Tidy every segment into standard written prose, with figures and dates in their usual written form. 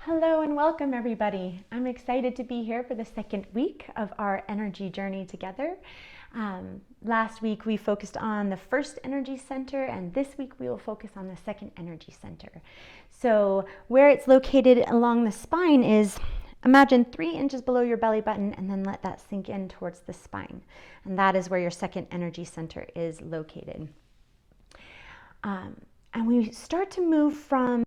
Hello and welcome everybody. I'm excited to be here for the second week of our energy journey together. Last week we focused on the first energy center, and this week we will focus on the second energy center. So where it's located along the spine is, imagine 3 inches below your belly button, and then let that sink in towards the spine. And that is where your second energy center is located. And we start to move from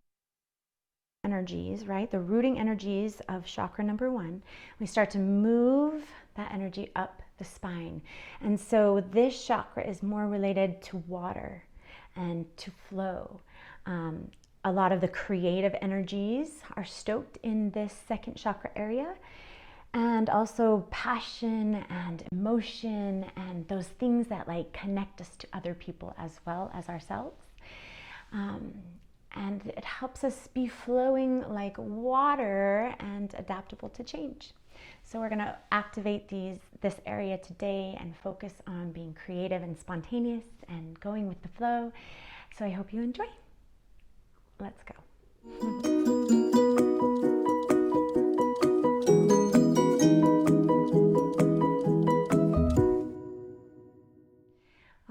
energies, right? The rooting energies of chakra number 1. We start to move that energy up the spine. And so this chakra is more related to water and to flow. A lot of the creative energies are stoked in this second chakra area, and also passion and emotion and those things that like connect us to other people as well as ourselves. And it helps us be flowing like water and adaptable to change. So we're going to activate this area today and focus on being creative and spontaneous and going with the flow. So I hope you enjoy. Let's go.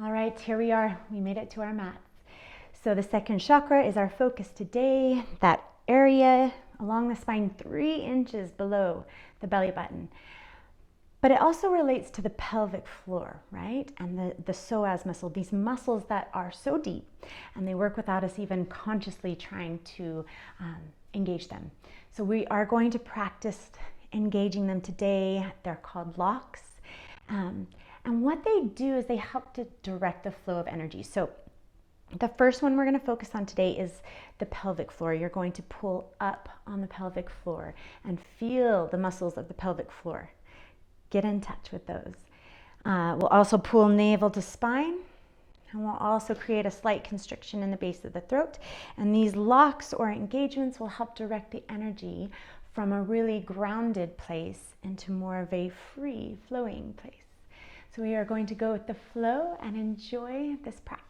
All right, here we are. We made it to our mat. So the second chakra is our focus today, that area along the spine 3 inches below the belly button. But it also relates to the pelvic floor, right? And the psoas muscle, these muscles that are so deep, and they work without us even consciously trying to engage them. So we are going to practice engaging them today. They're called locks. And what they do is they help to direct the flow of energy. So the first one we're going to focus on today is the pelvic floor. You're going to pull up on the pelvic floor and feel the muscles of the pelvic floor. Get in touch with those. We'll also pull navel to spine, and we'll also create a slight constriction in the base of the throat. And these locks or engagements will help direct the energy from a really grounded place into more of a free flowing place. So we are going to go with the flow and enjoy this practice.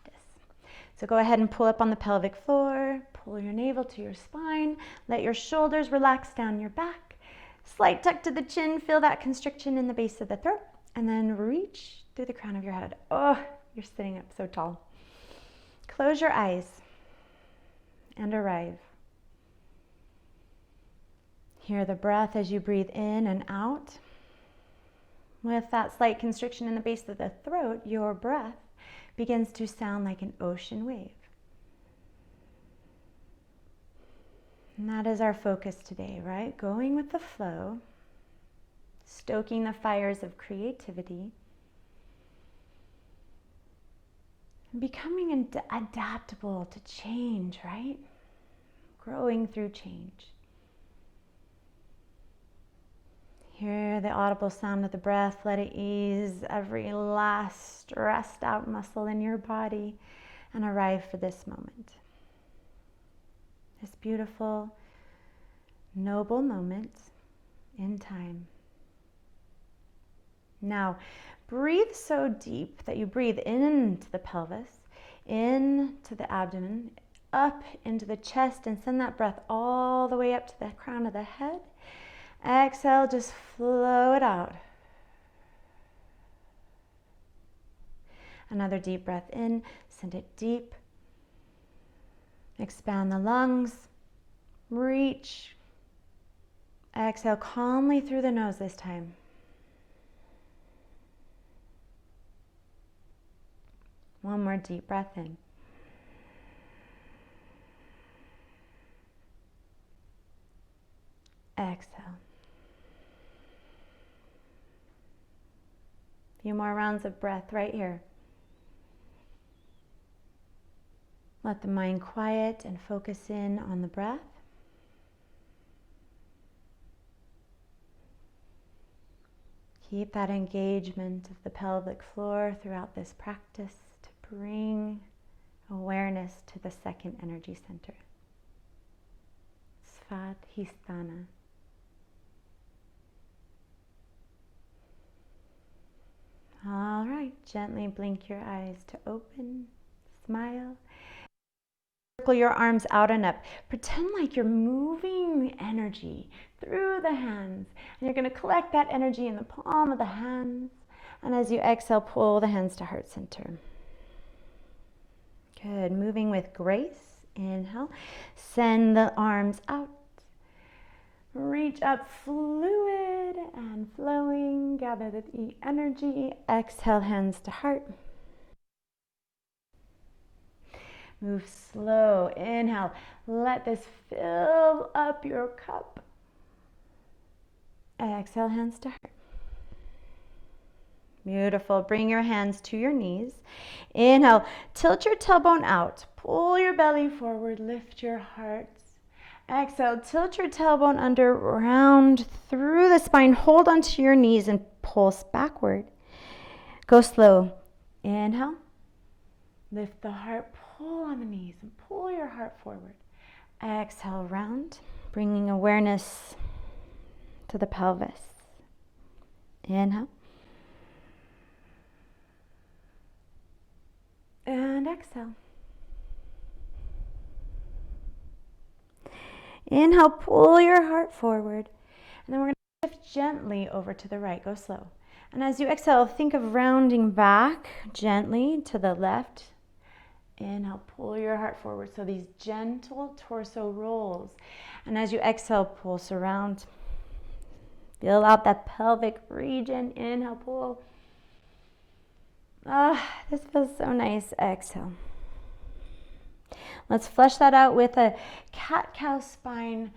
So go ahead and pull up on the pelvic floor, pull your navel to your spine, let your shoulders relax down your back, slight tuck to the chin, feel that constriction in the base of the throat, and then reach through the crown of your head. Oh, you're sitting up so tall. Close your eyes and arrive. Hear the breath as you breathe in and out. With that slight constriction in the base of the throat, your breath begins to sound like an ocean wave. And that is our focus today, right? Going with the flow, stoking the fires of creativity, and becoming adaptable to change, right? Growing through change. Hear the audible sound of the breath. Let it ease every last stressed out muscle in your body and arrive for this moment. This beautiful, noble moment in time. Now, breathe so deep that you breathe into the pelvis, into the abdomen, up into the chest, and send that breath all the way up to the crown of the head. Exhale, just flow it out. Another deep breath in, send it deep. Expand the lungs, reach. Exhale calmly through the nose this time. One more deep breath in. Exhale. A few more rounds of breath right here. Let the mind quiet and focus in on the breath. Keep that engagement of the pelvic floor throughout this practice to bring awareness to the second energy center. Svadhisthana. All right, gently blink your eyes to open, smile. circle your arms out and up. Pretend like you're moving energy through the hands. And you're going to collect that energy in the palm of the hands. And as you exhale, pull the hands to heart center. Good. Moving with grace. Inhale. Send the arms out. Reach up, fluid and flowing. Gather the energy. Exhale, hands to heart. Move slow. Inhale. Let this fill up your cup. Exhale, hands to heart. Beautiful. Bring your hands to your knees. Inhale. Tilt your tailbone out. Pull your belly forward. Lift your heart. Exhale. Tilt your tailbone under, round through the spine. Hold onto your knees and pulse backward. Go slow. Inhale. Lift the heart. Pull on the knees and pull your heart forward. Exhale, round. Bringing awareness to the pelvis. Inhale. And exhale. Inhale, pull your heart forward. And then we're going to shift gently over to the right. Go slow. And as you exhale, think of rounding back gently to the left. Inhale, pull your heart forward. So these gentle torso rolls. And as you exhale, pulse around. Feel out that pelvic region. Inhale, pull. This feels so nice. Exhale. Let's flesh that out with a cat-cow spine,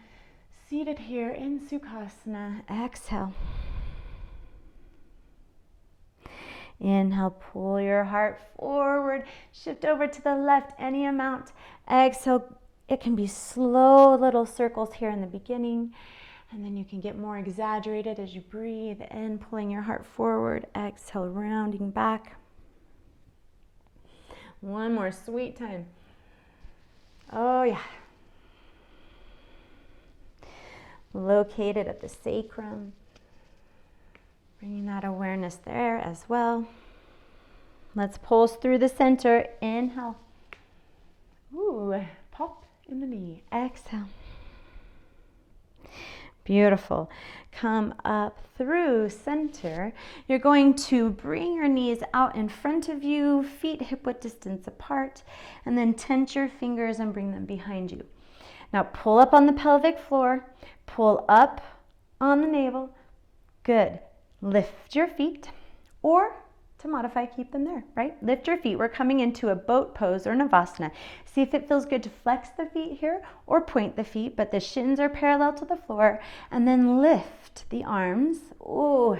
seated here in Sukhasana. Exhale. Inhale, pull your heart forward. Shift over to the left any amount. Exhale. It can be slow little circles here in the beginning. And then you can get more exaggerated as you breathe in, pulling your heart forward. Exhale, rounding back. One more sweet time. Oh, yeah. Located at the sacrum. Bringing that awareness there as well. Let's pulse through the center. Inhale. Ooh, pop in the knee. Exhale. Beautiful. Come up through center. You're going to bring your knees out in front of you, feet hip-width distance apart, and then tense your fingers and bring them behind you. Now pull up on the pelvic floor, pull up on the navel. Good. Lift your feet, or to modify, keep them there, right? Lift your feet. We're coming into a boat pose or Navasana. See if it feels good to flex the feet here or point the feet, but the shins are parallel to the floor, and then lift the arms. Ooh,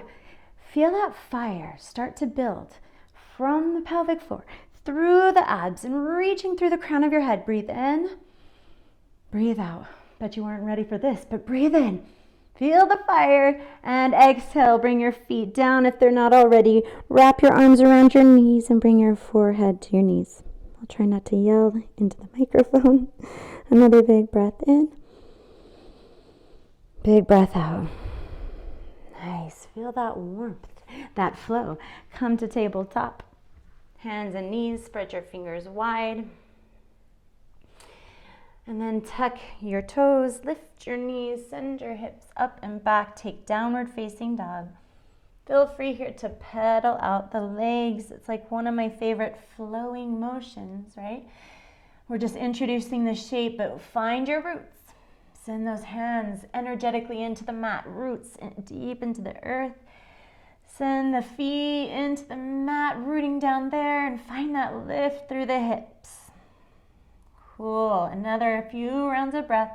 feel that fire start to build from the pelvic floor through the abs and reaching through the crown of your head. Breathe in, breathe out. Bet you weren't ready for this, but breathe in. Feel the fire, and exhale. Bring your feet down if they're not already. Wrap your arms around your knees and bring your forehead to your knees. I'll try not to yell into the microphone. Another big breath in. Big breath out. Nice. Feel that warmth, that flow. Come to tabletop. Hands and knees. Spread your fingers wide. And then tuck your toes, lift your knees, send your hips up and back, take downward facing dog. Feel free here to pedal out the legs. It's like one of my favorite flowing motions, right? We're just introducing the shape, but find your roots. Send those hands energetically into the mat, roots deep into the earth. Send the feet into the mat, rooting down there, and find that lift through the hips. Cool. Another few rounds of breath.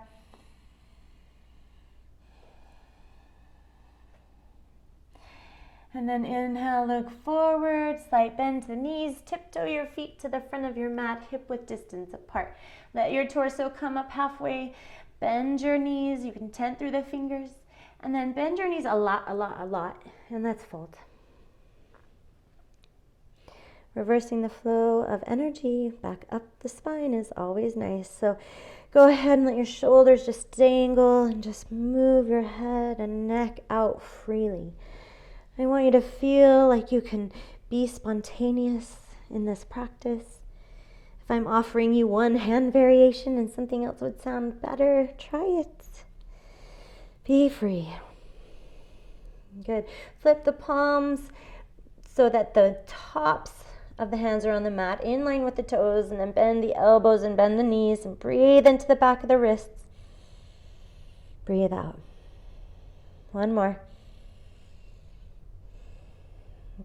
And then inhale, look forward, slight bend to the knees, tiptoe your feet to the front of your mat, hip width distance apart. Let your torso come up halfway, bend your knees, you can tent through the fingers, and then bend your knees a lot, and let's fold. Reversing the flow of energy back up the spine is always nice. So go ahead and let your shoulders just dangle and just move your head and neck out freely. I want you to feel like you can be spontaneous in this practice. If I'm offering you one hand variation and something else would sound better, try it. Be free. Good. Flip the palms so that the tops of the hands are on the mat, in line with the toes, and then bend the elbows and bend the knees, and breathe into the back of the wrists. Breathe out. One more.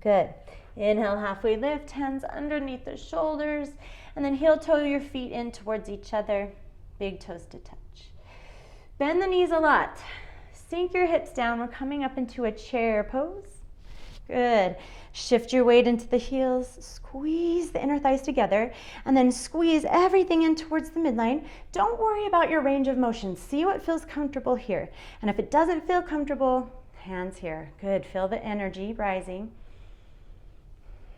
Good. Inhale, halfway lift, hands underneath the shoulders, and then heel toe your feet in towards each other, big toes to touch. Bend the knees a lot. Sink your hips down. We're coming up into a chair pose. Good. Shift your weight into the heels, squeeze the inner thighs together, and then squeeze everything in towards the midline. Don't worry about your range of motion. See what feels comfortable here. And if it doesn't feel comfortable, hands here. Good. Feel the energy rising.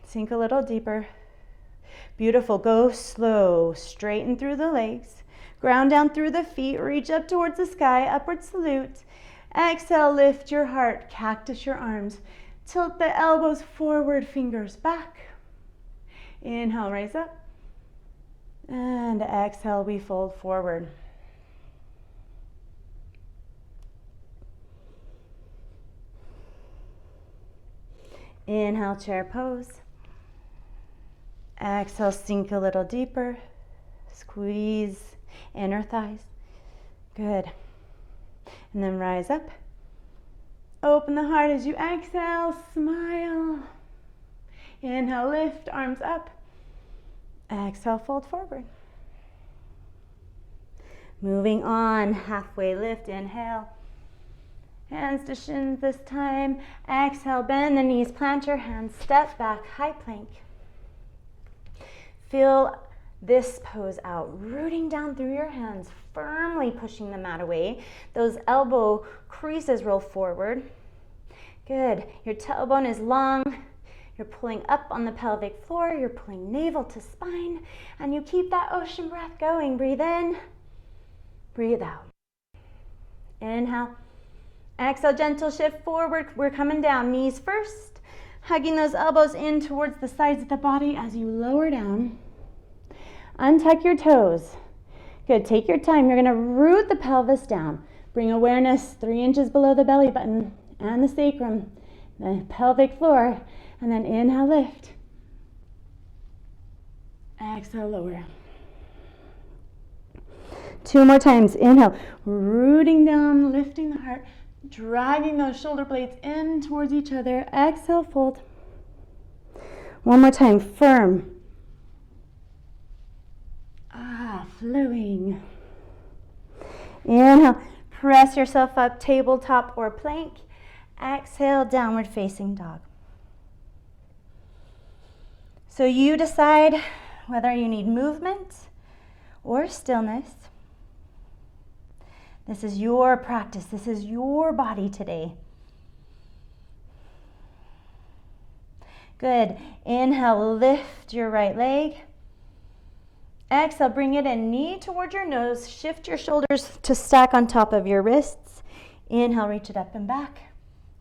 Sink a little deeper. Beautiful. Go slow. Straighten through the legs. Ground down through the feet. Reach up towards the sky. Upward salute. Exhale, lift your heart. Cactus your arms. Tilt the elbows forward, fingers back. Inhale, raise up. And exhale, we fold forward. Inhale, chair pose. Exhale, sink a little deeper. Squeeze inner thighs. Good. And then rise up. Open the heart as you exhale, smile. Inhale, lift, arms up. Exhale, fold forward. Moving on, halfway lift, inhale. Hands to shins this time. Exhale, bend the knees, plant your hands, step back, high plank. Feel this pose out, rooting down through your hands, firmly pushing the mat away. Those elbow creases roll forward. Good. Your tailbone is long. You're pulling up on the pelvic floor. You're pulling navel to spine. And you keep that ocean breath going. Breathe in. Breathe out. Inhale. Exhale, gentle shift forward. We're coming down. Knees first. Hugging those elbows in towards the sides of the body as you lower down. Untuck your toes. Good. Take your time. You're going to root the pelvis down. Bring awareness 3 inches below the belly button and the sacrum, the pelvic floor, and then inhale, lift. Exhale, lower. 2 more times. Inhale, rooting down, lifting the heart, driving those shoulder blades in towards each other. Exhale, fold. 1 more time, firm. Flowing. Inhale, press yourself up, tabletop or plank. Exhale, downward facing dog. So you decide whether you need movement or stillness. This is your practice. This is your body today. Good. Inhale, lift your right leg. Exhale, bring it in, knee toward your nose. Shift your shoulders to stack on top of your wrists. Inhale, reach it up and back.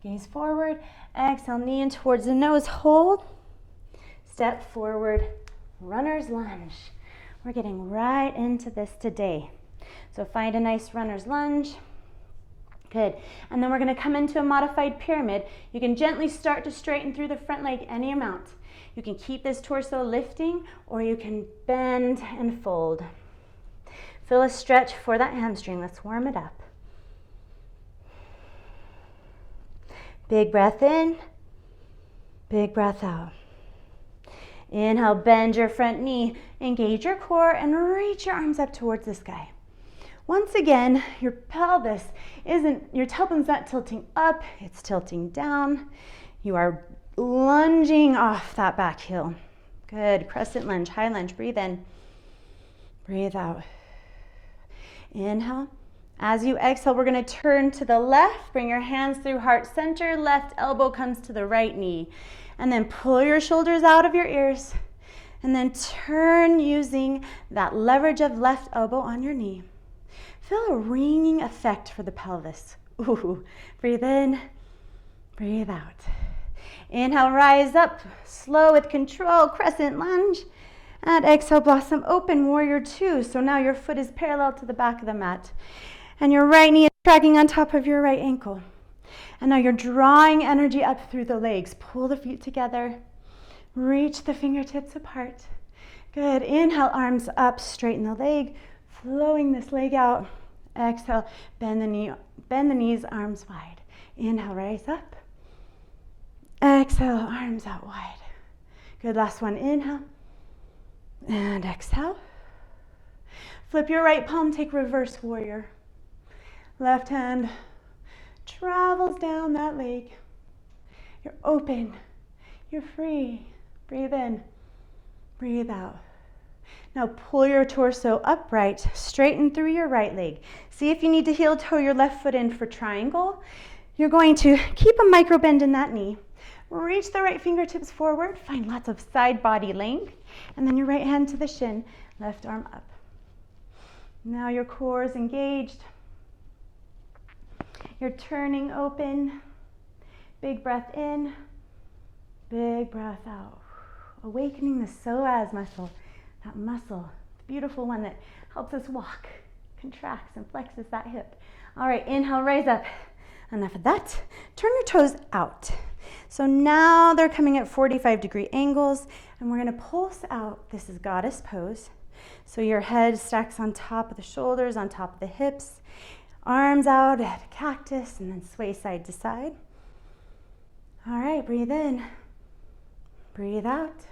Gaze forward. Exhale, knee in towards the nose. Hold. Step forward. Runner's lunge. We're getting right into this today. So find a nice runner's lunge. Good. And then we're going to come into a modified pyramid. You can gently start to straighten through the front leg any amount. You can keep this torso lifting, or you can bend and fold. Feel a stretch for that hamstring. Let's warm it up. Big breath in, big breath out. Inhale, bend your front knee, engage your core, and reach your arms up towards the sky. Once again, your pelvis your tailbone's not tilting up, it's tilting down. You are lunging off that back heel. Good. Crescent lunge, high lunge. Breathe in. Breathe out. Inhale. As you exhale, we're going to turn to the left. Bring your hands through heart center. Left elbow comes to the right knee. And then pull your shoulders out of your ears. And then turn using that leverage of left elbow on your knee. Feel a ringing effect for the pelvis. Ooh. Breathe in. Breathe out. Inhale, rise up, slow with control, crescent lunge. And exhale, blossom open, warrior two. So now your foot is parallel to the back of the mat. And your right knee is dragging on top of your right ankle. And now you're drawing energy up through the legs. Pull the feet together. Reach the fingertips apart. Good. Inhale, arms up, straighten the leg, flowing this leg out. Exhale, bend the knees, arms wide. Inhale, rise up. Exhale, arms out wide. Good. Last one. Inhale. And exhale. Flip your right palm, take reverse warrior. Left hand travels down that leg. You're open. You're free. Breathe in. Breathe out. Now pull your torso upright, straighten through your right leg. See if you need to heel toe your left foot in for triangle. You're going to keep a micro bend in that knee. Reach the right fingertips forward, find lots of side body length, and then your right hand to the shin, left arm up. Now your core is engaged. You're turning open. Big breath in, big breath out. Awakening the psoas muscle, that muscle, the beautiful one that helps us walk, contracts and flexes that hip. All right, inhale, rise up. Enough of that. Turn your toes out. So now they're coming at 45-degree angles, and we're going to pulse out. This is goddess pose. So your head stacks on top of the shoulders, on top of the hips, arms out at a cactus, and then sway side to side. All right, breathe in, breathe out,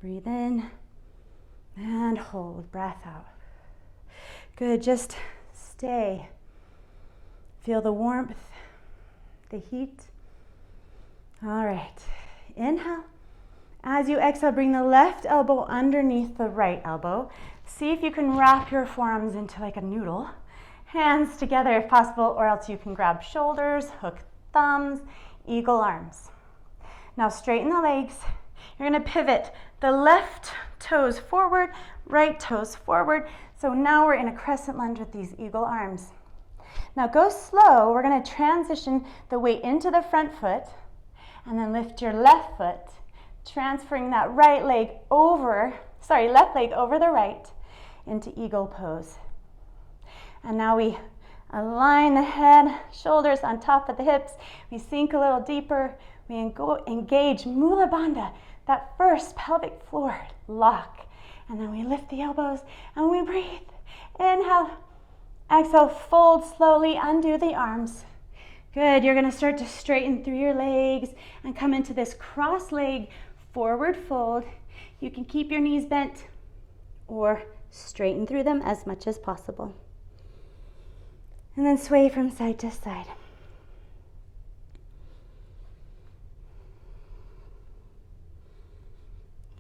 breathe in, and hold, breath out. Good, just stay. Feel the warmth, the heat. All right, inhale. As you exhale, bring the left elbow underneath the right elbow. See if you can wrap your forearms into like a noodle. Hands together if possible, or else you can grab shoulders, hook thumbs, eagle arms. Now straighten the legs. You're gonna pivot the left toes forward, right toes forward. So now we're in a crescent lunge with these eagle arms. Now go slow. We're gonna transition the weight into the front foot and then lift your left foot, transferring that left leg over the right into eagle pose. And now we align the head, shoulders on top of the hips. We sink a little deeper. We engage Mula Bandha, that first pelvic floor lock. And then we lift the elbows and we breathe. Inhale, exhale, fold slowly, undo the arms. Good, you're gonna start to straighten through your legs and come into this cross leg forward fold. You can keep your knees bent or straighten through them as much as possible. And then sway from side to side.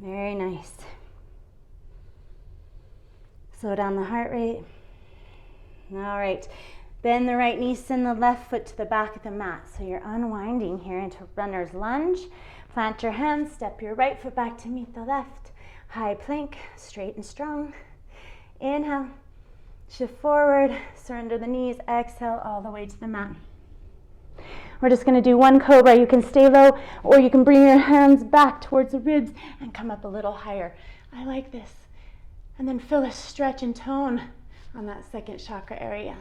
Very nice. Slow down the heart rate. All right, bend the right knee, send the left foot to the back of the mat. So you're unwinding here into runner's lunge. Plant your hands, step your right foot back to meet the left. High plank, straight and strong. Inhale, shift forward, surrender the knees, exhale all the way to the mat. We're just gonna do one cobra. You can stay low or you can bring your hands back towards the ribs and come up a little higher. I like this. And then feel a stretch and tone on that second chakra area.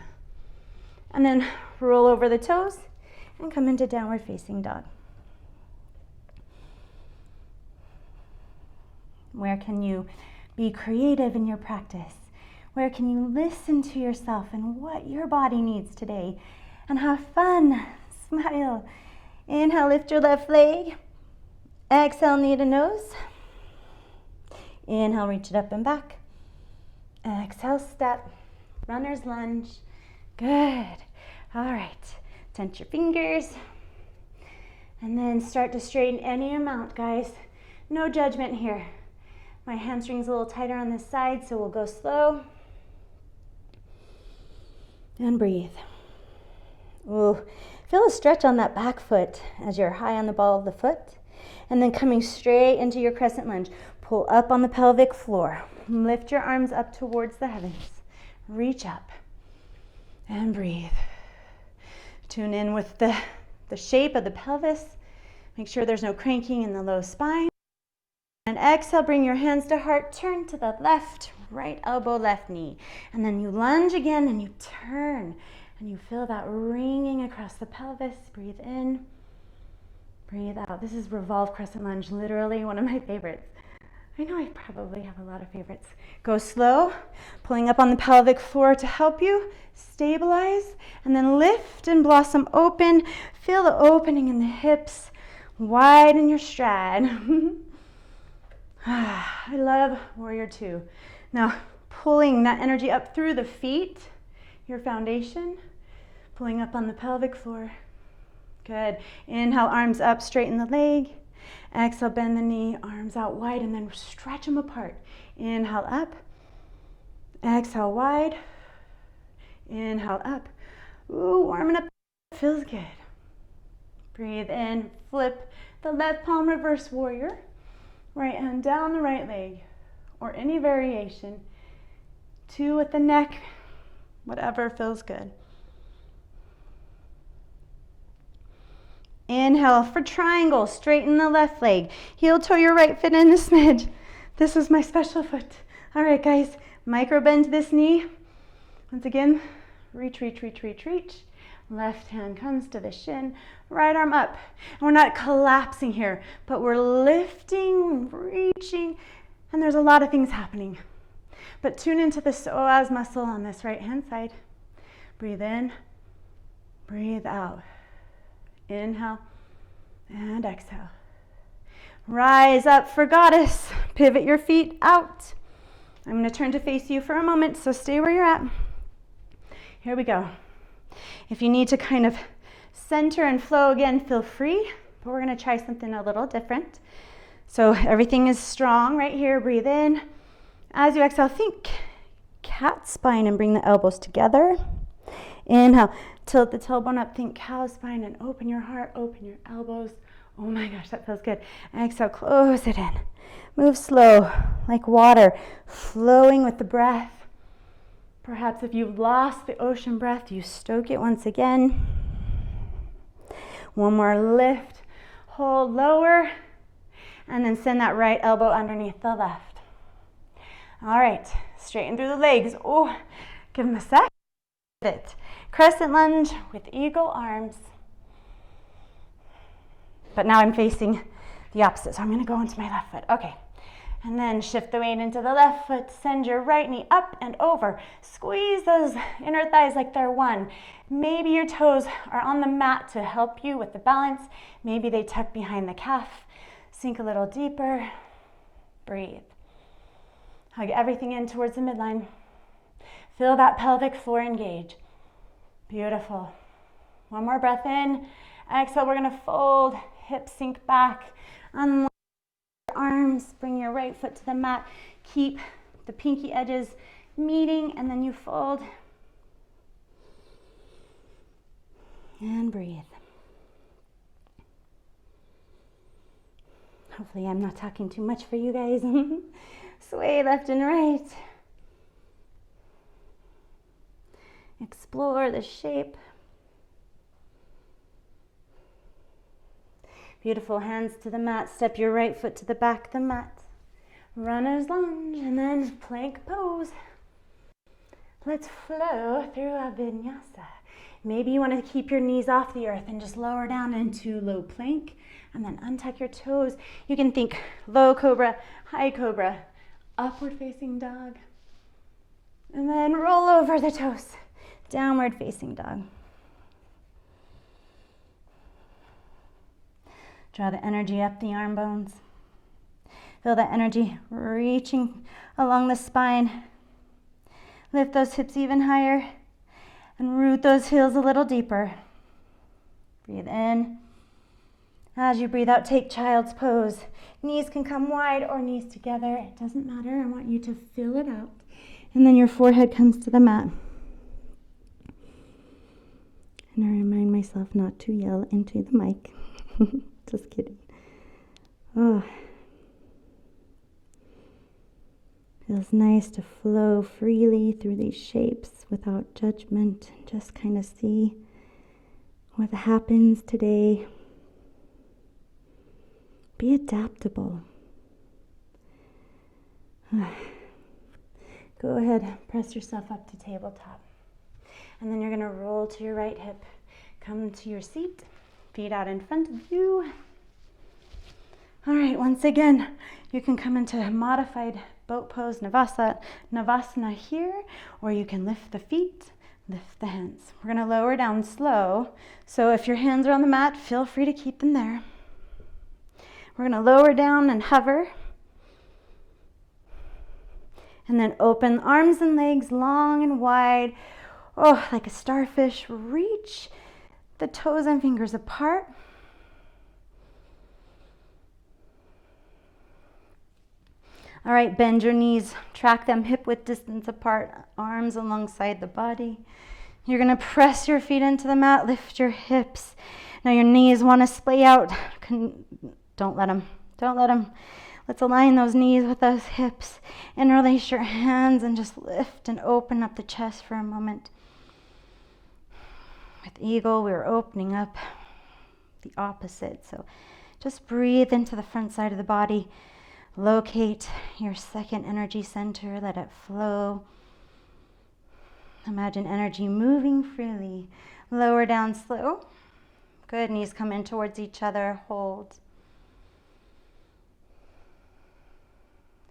And then roll over the toes and come into downward facing dog. Where can you be creative in your practice? Where can you listen to yourself and what your body needs today and have fun? Smile. Inhale, lift your left leg. Exhale, knee to nose. Inhale, reach it up and back. Exhale, step. Runner's lunge. Good. All right. Tense your fingers. And then start to straighten any amount, guys. No judgment here. My hamstring's a little tighter on this side, so we'll go slow. And breathe. Ooh, feel a stretch on that back foot as you're high on the ball of the foot. And then coming straight into your crescent lunge. Pull up on the pelvic floor. Lift your arms up towards the heavens. Reach up and breathe. Tune in with the shape of the pelvis. Make sure there's no cranking in the low spine. And exhale, bring your hands to heart, turn to the left, right elbow, left knee. And then you lunge again and you turn. And you feel that ringing across the pelvis. Breathe in, breathe out. This is revolve crescent lunge, literally one of my favorites. I know I probably have a lot of favorites. Go slow, pulling up on the pelvic floor to help you stabilize, and then lift and blossom open. Feel the opening in the hips, widen your stride. I love warrior two. Now, pulling that energy up through the feet, your foundation, pulling up on the pelvic floor. Good. Inhale, arms up, straighten the leg. Exhale, bend the knee, arms out wide, and then stretch them apart. Inhale, up. Exhale, wide. Inhale, up. Ooh, warming up. Feels good. Breathe in, flip the left palm, reverse warrior. Right hand down the right leg, or any variation. Two with the neck, whatever feels good. Inhale for triangle, straighten the left leg. Heel toe your right foot in a smidge. This is my special foot. All right, guys, micro bend this knee. Once again, reach, reach, reach, reach, reach. Left hand comes to the shin, right arm up. And we're not collapsing here, but we're lifting, reaching, and there's a lot of things happening. But tune into the psoas muscle on this right hand side. Breathe in, breathe out. Inhale and exhale. Rise up for goddess. Pivot your feet out. I'm going to turn to face you for a moment, so stay where you're at. Here we go. If you need to kind of center and flow again, feel free, but we're going to try something a little different. So everything is strong right here. Breathe in. As you exhale, think cat spine and bring the elbows together. Inhale, tilt the tailbone up, think cow spine, and open your heart, open your elbows. Oh my gosh, that feels good. Exhale, close it in. Move slow, like water, flowing with the breath. Perhaps if you've lost the ocean breath, you stoke it once again. One more lift, hold lower, and then send that right elbow underneath the left. All right, straighten through the legs. Oh, give them a sec. Crescent lunge with eagle arms. But now I'm facing the opposite, so I'm gonna go into my left foot. Okay, and then shift the weight into the left foot, send your right knee up and over. Squeeze those inner thighs like they're one. Maybe your toes are on the mat to help you with the balance. Maybe they tuck behind the calf. Sink a little deeper, breathe. Hug everything in towards the midline. Feel that pelvic floor engage. Beautiful. One more breath in. Exhale, we're gonna fold, hips sink back. Unlock your arms, bring your right foot to the mat. Keep the pinky edges meeting, and then you fold. And breathe. Hopefully I'm not talking too much for you guys. Sway left and right. Explore the shape. Beautiful, hands to the mat. Step your right foot to the back of the mat. Runner's lunge and then plank pose. Let's flow through a vinyasa. Maybe you want to keep your knees off the earth and just lower down into low plank and then untuck your toes. You can think low cobra, high cobra, upward facing dog, and then roll over the toes. Downward facing dog. Draw the energy up the arm bones. Feel that energy reaching along the spine. Lift those hips even higher and root those heels a little deeper. Breathe in. As you breathe out, take child's pose. Knees can come wide or knees together. It doesn't matter. I want you to feel it out. And then your forehead comes to the mat. And I remind myself not to yell into the mic. Just kidding. Oh. Feels nice to flow freely through these shapes without judgment. Just kind of see what happens today. Be adaptable. Go ahead, press yourself up to tabletop. And then you're going to roll to your right hip. Come to your seat, feet out in front of you. All right, once again, you can come into a modified boat pose, Navasana here, or you can lift the feet, lift the hands. We're going to lower down slow. So if your hands are on the mat, feel free to keep them there. We're going to lower down and hover. And then open arms and legs long and wide. Oh, like a starfish. Reach the toes and fingers apart. All right, bend your knees. Track them hip width distance apart. Arms alongside the body. You're going to press your feet into the mat. Lift your hips. Now your knees want to splay out. Don't let them. Don't let them. Let's align those knees with those hips. Interlace your hands and just lift and open up the chest for a moment. With Eagle, we're opening up the opposite. So just breathe into the front side of the body. Locate your second energy center. Let it flow. Imagine energy moving freely. Lower down slow. Good. Knees come in towards each other. Hold.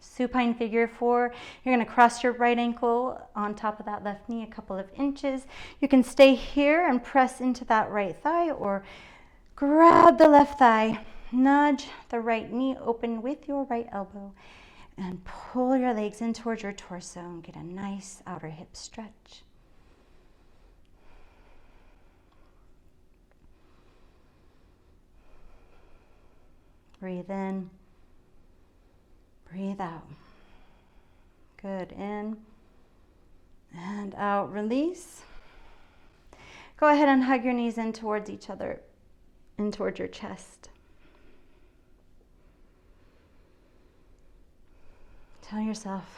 Supine figure 4. You're going to cross your right ankle on top of that left knee a couple of inches. You can stay here and press into that right thigh, or grab the left thigh, nudge the right knee open with your right elbow, and pull your legs in towards your torso and get a nice outer hip stretch. Breathe in. Breathe out. Good. In and out. Release. Go ahead and hug your knees in towards each other, in towards your chest. Tell yourself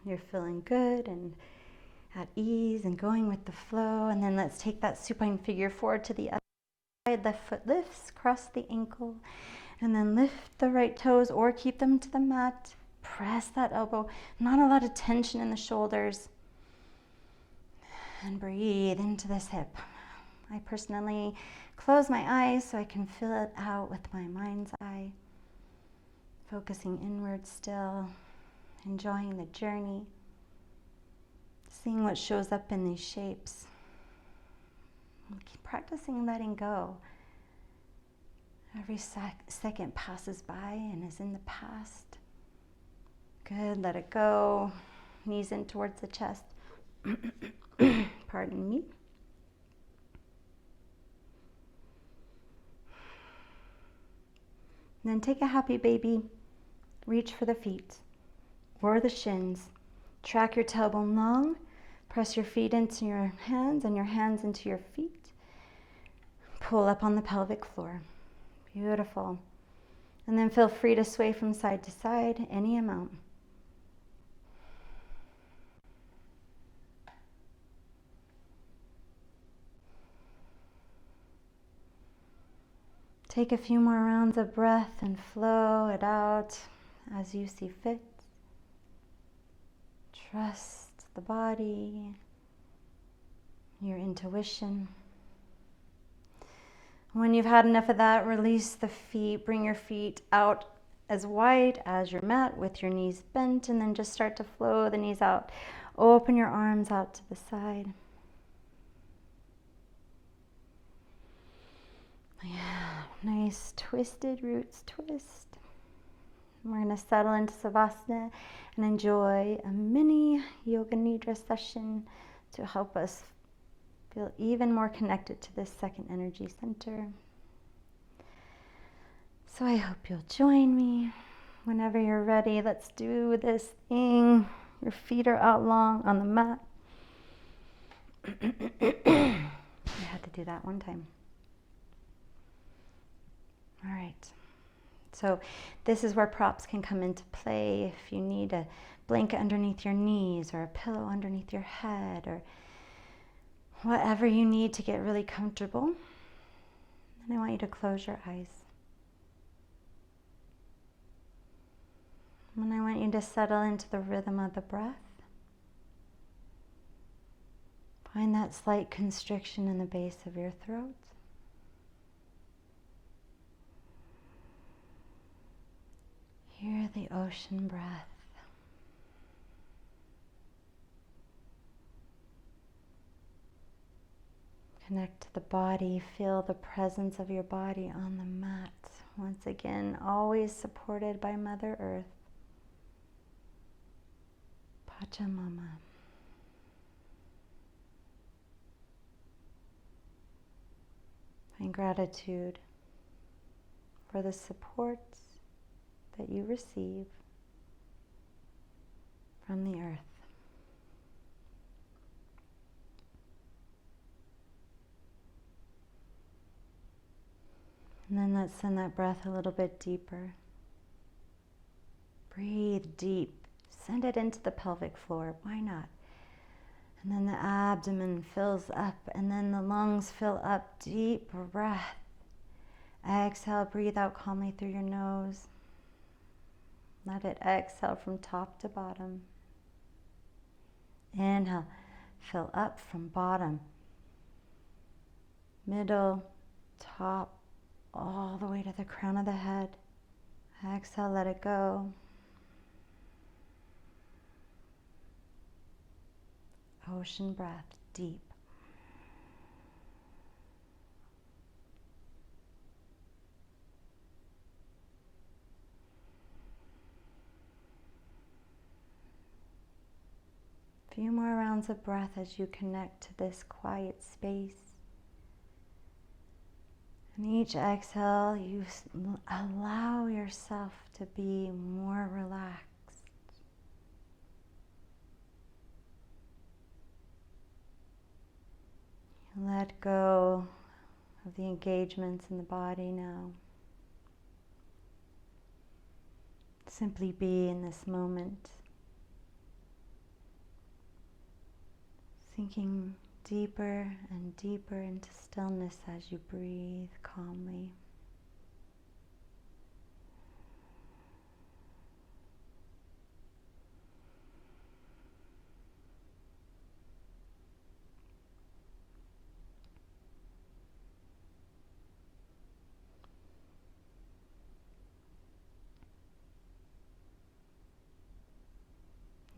you're feeling good and at ease and going with the flow. And then let's take that supine figure 4 to the other side. Left foot lifts, cross the ankle. And then lift the right toes or keep them to the mat. Press that elbow. Not a lot of tension in the shoulders. And breathe into this hip. I personally close my eyes so I can feel it out with my mind's eye. Focusing inward still. Enjoying the journey. Seeing what shows up in these shapes. Keep practicing letting go. Every second passes by and is in the past. Good, let it go. Knees in towards the chest. Pardon me. And then take a happy baby. Reach for the feet or the shins. Track your tailbone long. Press your feet into your hands and your hands into your feet. Pull up on the pelvic floor. Beautiful. And then feel free to sway from side to side, any amount. Take a few more rounds of breath and flow it out as you see fit. Trust the body, your intuition. When you've had enough of that, release the feet. Bring your feet out as wide as your mat with your knees bent, and then just start to flow the knees out. Open your arms out to the side. Yeah, nice twisted roots twist. We're going to settle into Savasana and enjoy a mini Yoga Nidra session to help us feel even more connected to this second energy center. So I hope you'll join me whenever you're ready. Let's do this thing. Your feet are out long on the mat. I had to do that one time. All right. So this is where props can come into play. If you need a blanket underneath your knees or a pillow underneath your head or whatever you need to get really comfortable. And I want you to close your eyes. And I want you to settle into the rhythm of the breath. Find that slight constriction in the base of your throat. Hear the ocean breath. Connect to the body. Feel the presence of your body on the mat. Once again, always supported by Mother Earth. Pachamama. Find gratitude for the support that you receive from the earth. And then let's send that breath a little bit deeper. Breathe deep. Send it into the pelvic floor. Why not? And then the abdomen fills up, and then the lungs fill up. Deep breath. Exhale, breathe out calmly through your nose. Let it exhale from top to bottom. Inhale, fill up from bottom, middle, top, all the way to the crown of the head. Exhale, let it go. Ocean breath, deep. Few more rounds of breath as you connect to this quiet space. And each exhale, you allow yourself to be more relaxed. Let go of the engagements in the body now. Simply be in this moment. Sinking deeper and deeper into stillness as you breathe calmly.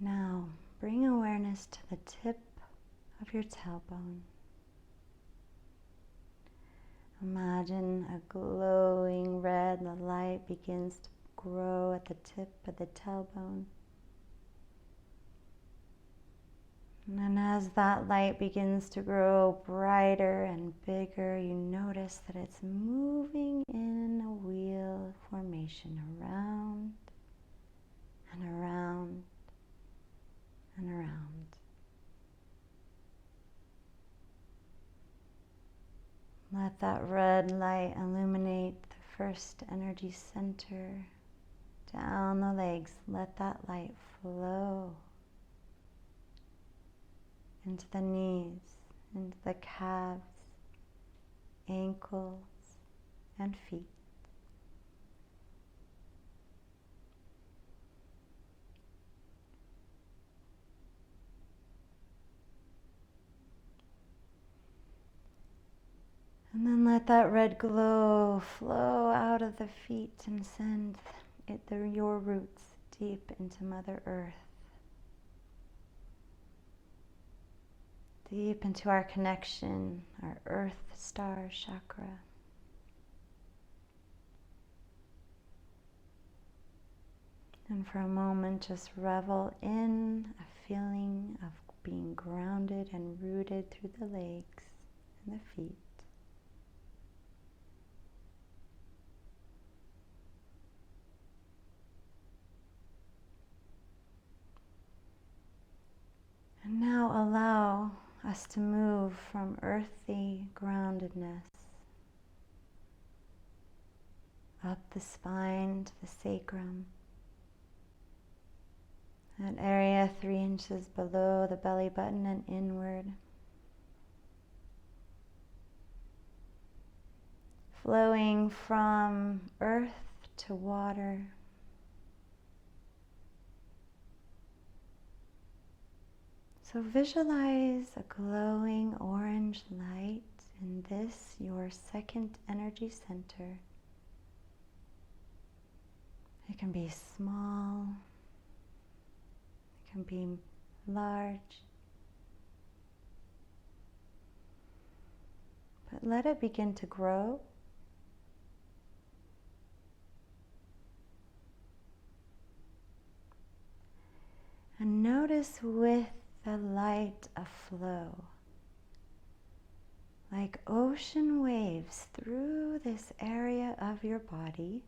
Now, bring awareness to the tip of your tailbone. Imagine a glowing red light begins to grow at the tip of the tailbone. And as that light begins to grow brighter and bigger, you notice that it's moving in a wheel formation around and around and around. Let that red light illuminate the first energy center down the legs. Let that light flow into the knees, into the calves, ankles, and feet. And then let that red glow flow out of the feet and send it through your roots deep into Mother Earth. Deep into our connection, our Earth Star Chakra. And for a moment, just revel in a feeling of being grounded and rooted through the legs and the feet. And now allow us to move from earthy groundedness up the spine to the sacrum. That area 3 inches below the belly button and inward. Flowing from earth to water. So visualize a glowing orange light in this, your second energy center. It can be small, it can be large, but let it begin to grow. And notice with the light a flow, like ocean waves through this area of your body.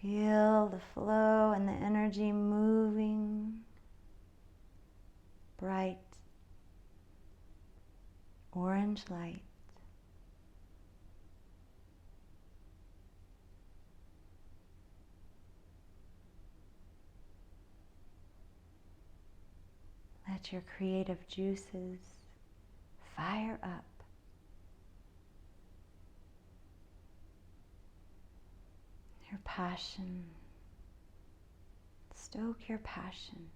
Feel the flow and the energy moving, bright orange light. Let your creative juices fire up. Your passion. Stoke your passion.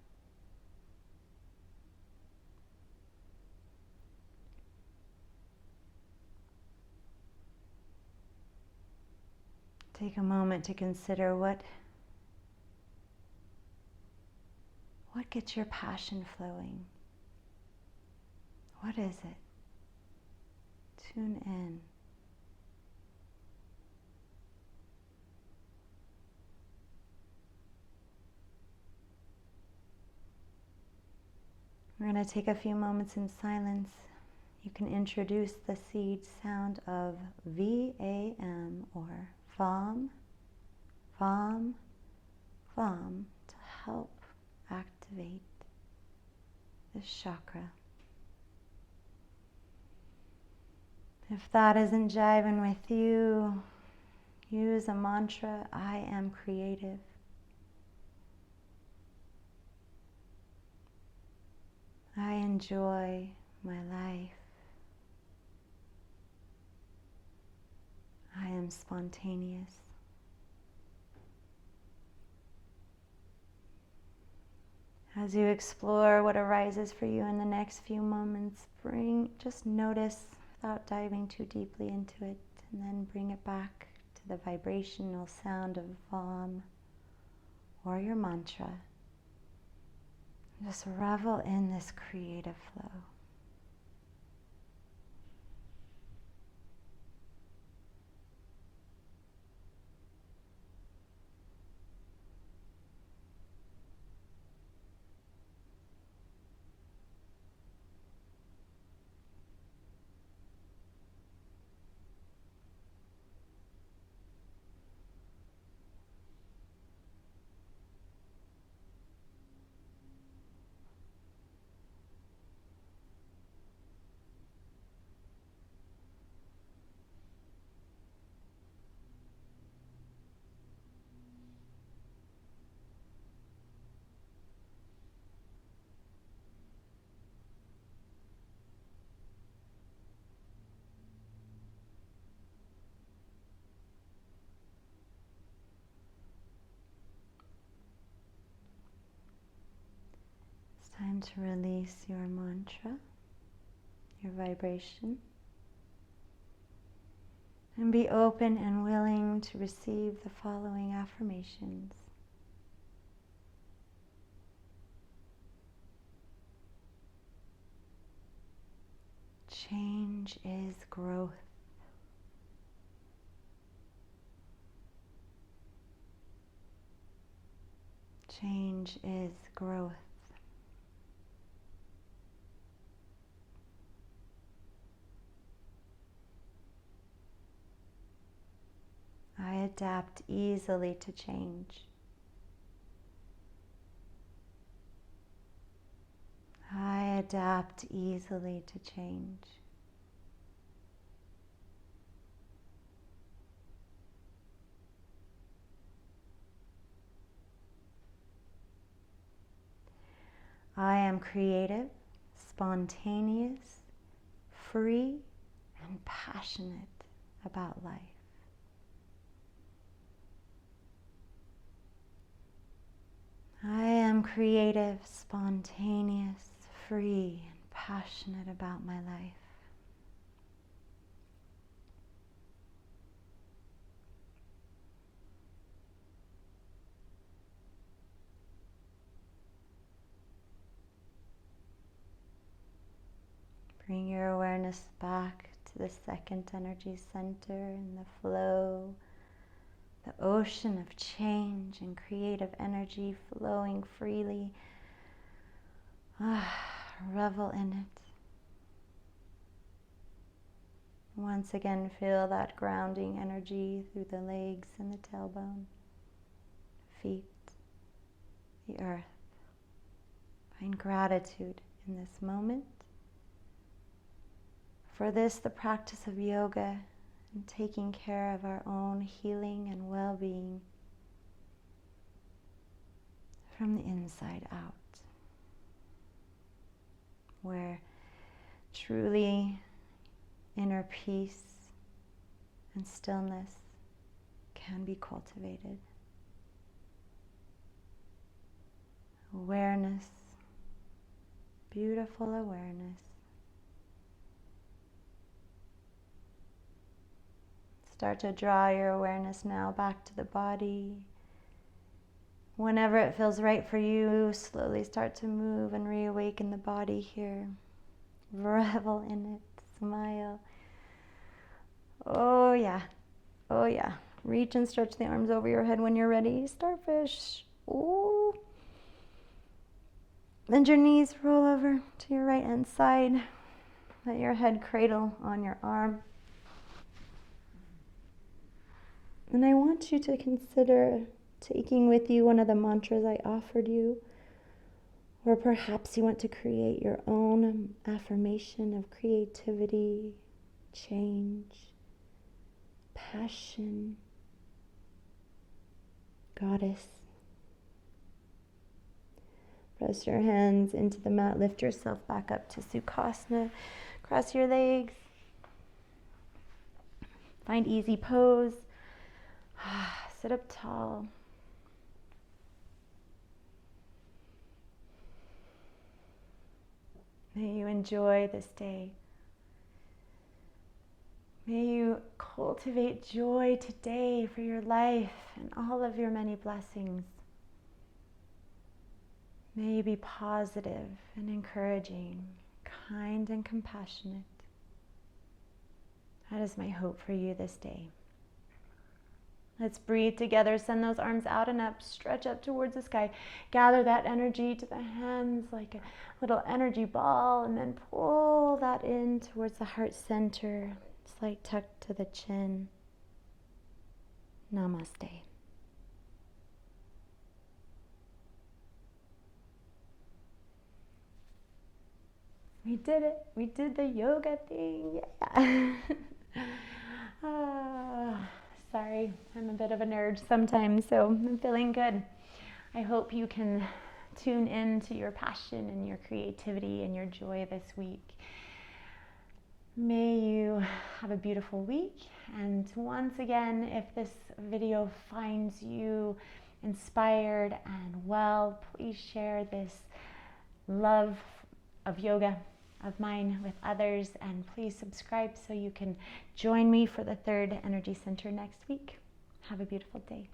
Take a moment to consider what gets your passion flowing. What is it? Tune in. We're going to take a few moments in silence. You can introduce the seed sound of V-A-M or VAM, VAM, VAM to help activate this chakra. If that isn't jiving with you, use a mantra, I am creative. I enjoy my life. I am spontaneous. As you explore what arises for you in the next few moments, just notice without diving too deeply into it, and then bring it back to the vibrational sound of VAM or your mantra. Just revel in this creative flow. It's time to release your mantra, your vibration, and be open and willing to receive the following affirmations. Change is growth. Change is growth. I adapt easily to change. I adapt easily to change. I am creative, spontaneous, free, and passionate about life. creative, spontaneous, free, and passionate about my life. Bring your awareness back to the second energy center and the flow, the ocean of change and creative energy flowing freely. Revel in it. Once again, feel that grounding energy through the legs and the tailbone, feet, the earth. Find gratitude in this moment. For this, the practice of yoga and taking care of our own healing and well-being from the inside out, where truly inner peace and stillness can be cultivated. Awareness, beautiful awareness. Start to draw your awareness now back to the body. Whenever it feels right for you, slowly start to move and reawaken the body here. Revel in it. Smile. Oh yeah. Oh yeah. Reach and stretch the arms over your head when you're ready. Starfish. Ooh. Bend your knees, roll over to your right hand side. Let your head cradle on your arm. And I want you to consider taking with you one of the mantras I offered you, or perhaps you want to create your own affirmation of creativity, change, passion, goddess. Press your hands into the mat, lift yourself back up to Sukhasana, cross your legs, find easy pose. Sit up tall. May you enjoy this day. May you cultivate joy today for your life and all of your many blessings. May you be positive and encouraging, kind and compassionate. That is my hope for you this day. Let's breathe together. Send those arms out and up. Stretch up towards the sky. Gather that energy to the hands like a little energy ball, and then pull that in towards the heart center. Slight tuck to the chin. Namaste. We did it. We did the yoga thing. Yeah. Sorry, I'm a bit of a nerd sometimes, so I'm feeling good. I hope you can tune in to your passion and your creativity and your joy this week. May you have a beautiful week. And once again, if this video finds you inspired and well, please share this love of yoga of mine with others, and please subscribe so you can join me for the third energy center next week. Have a beautiful day.